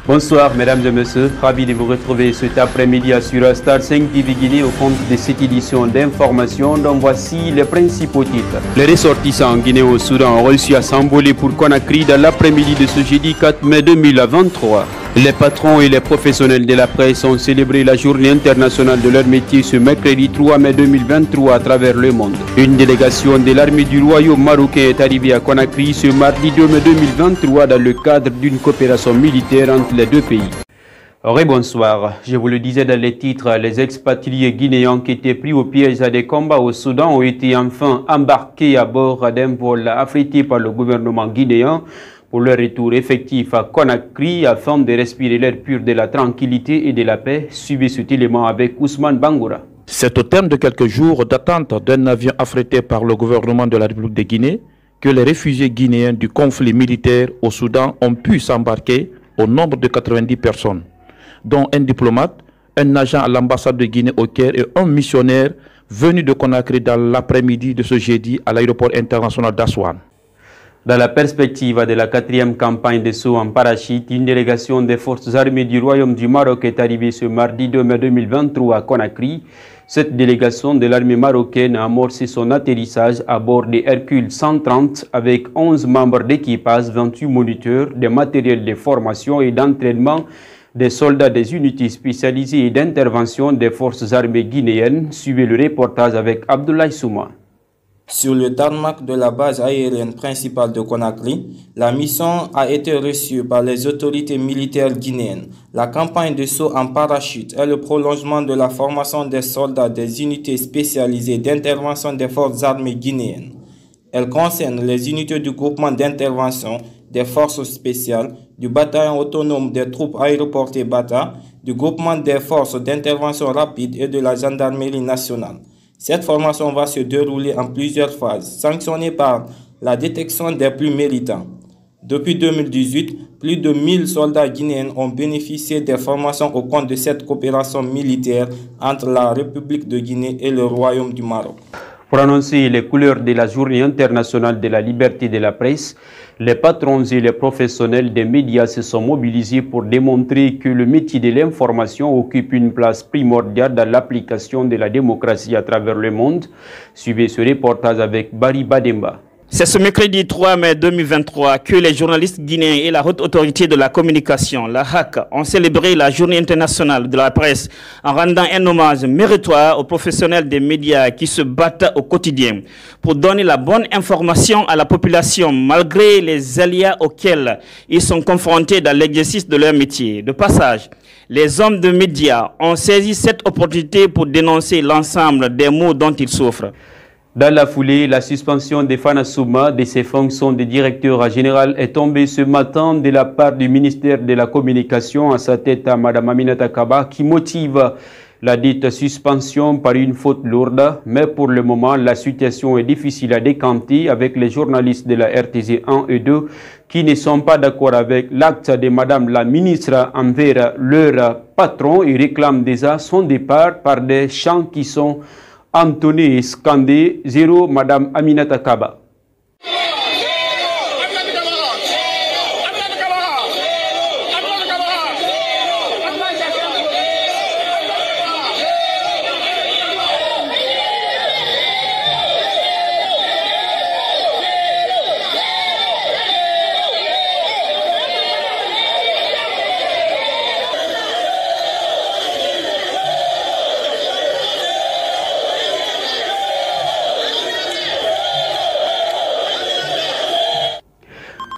Bonsoir mesdames et messieurs, ravi de vous retrouver cet après-midi sur Star 5 TV Guinée au compte de cette édition d'information dont voici les principaux titres. Les ressortissants guinéens au Soudan ont réussi à s'envoler pour Conakry dans l'après-midi de ce jeudi 4 mai 2023. Les patrons et les professionnels de la presse ont célébré la journée internationale de leur métier ce mercredi 3 mai 2023 à travers le monde. Une délégation de l'armée du royaume marocain est arrivée à Conakry ce mardi 2 mai 2023 dans le cadre d'une coopération militaire entre les deux pays. Bonsoir, je vous le disais dans les titres, les expatriés guinéens qui étaient pris au piège à des combats au Soudan ont été enfin embarqués à bord d'un vol affrété par le gouvernement guinéen pour leur retour effectif à Conakry afin de respirer l'air pur de la tranquillité et de la paix. Suivez cet élément avec Ousmane Bangoura. C'est au terme de quelques jours d'attente d'un avion affrété par le gouvernement de la République de Guinée que les réfugiés guinéens du conflit militaire au Soudan ont pu s'embarquer au nombre de 90 personnes, dont un diplomate, un agent à l'ambassade de Guinée au Caire et un missionnaire venu de Conakry dans l'après-midi de ce jeudi à l'aéroport international d'Aswan. Dans la perspective de la 4e campagne de saut en parachute, une délégation des forces armées du Royaume du Maroc est arrivée ce mardi 2 mai 2023 à Conakry. Cette délégation de l'armée marocaine a amorcé son atterrissage à bord des Hercule 130 avec 11 membres d'équipage, 28 moniteurs, des matériels de formation et d'entraînement des soldats des unités spécialisées et d'intervention des forces armées guinéennes. Suivez le reportage avec Abdoulaye Souma. Sur le tarmac de la base aérienne principale de Conakry, la mission a été reçue par les autorités militaires guinéennes. La campagne de saut en parachute est le prolongement de la formation des soldats des unités spécialisées d'intervention des forces armées guinéennes. Elle concerne les unités du groupement d'intervention des forces spéciales, du bataillon autonome des troupes aéroportées Bata, du groupement des forces d'intervention rapide et de la gendarmerie nationale. Cette formation va se dérouler en plusieurs phases, sanctionnée par la détection des plus méritants. Depuis 2018, plus de 1000 soldats guinéens ont bénéficié des formations au compte de cette coopération militaire entre la République de Guinée et le Royaume du Maroc. Pour annoncer les couleurs de la Journée internationale de la liberté de la presse, les patrons et les professionnels des médias se sont mobilisés pour démontrer que le métier de l'information occupe une place primordiale dans l'application de la démocratie à travers le monde. Suivez ce reportage avec Barry Bademba. C'est ce mercredi 3 mai 2023 que les journalistes guinéens et la haute autorité de la communication, la HAC, ont célébré la Journée internationale de la presse en rendant un hommage méritoire aux professionnels des médias qui se battent au quotidien pour donner la bonne information à la population malgré les aléas auxquels ils sont confrontés dans l'exercice de leur métier. De passage, les hommes de médias ont saisi cette opportunité pour dénoncer l'ensemble des maux dont ils souffrent. Dans la foulée, la suspension de Fana Souma de ses fonctions de directeur général est tombée ce matin de la part du ministère de la Communication à sa tête à Mme Aminata Kaba qui motive la dite suspension par une faute lourde. Mais pour le moment, la situation est difficile à décanter avec les journalistes de la RTZ 1 et 2 qui ne sont pas d'accord avec l'acte de Mme la ministre envers leur patron et réclament déjà son départ par des chants qui sont entonnés et scandés. Zéro Mme Aminata Kaba.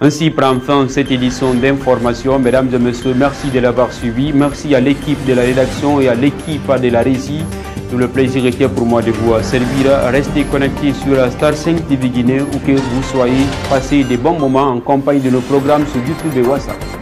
Ainsi prend fin cette édition d'information. Mesdames et messieurs, merci de l'avoir suivi. Merci à l'équipe de la rédaction et à l'équipe de la régie. Tout le plaisir était pour moi de vous servir. Restez connectés sur Star 5 TV Guinée où que vous soyez. Passez des bons moments en compagnie de nos programmes sur YouTube et WhatsApp.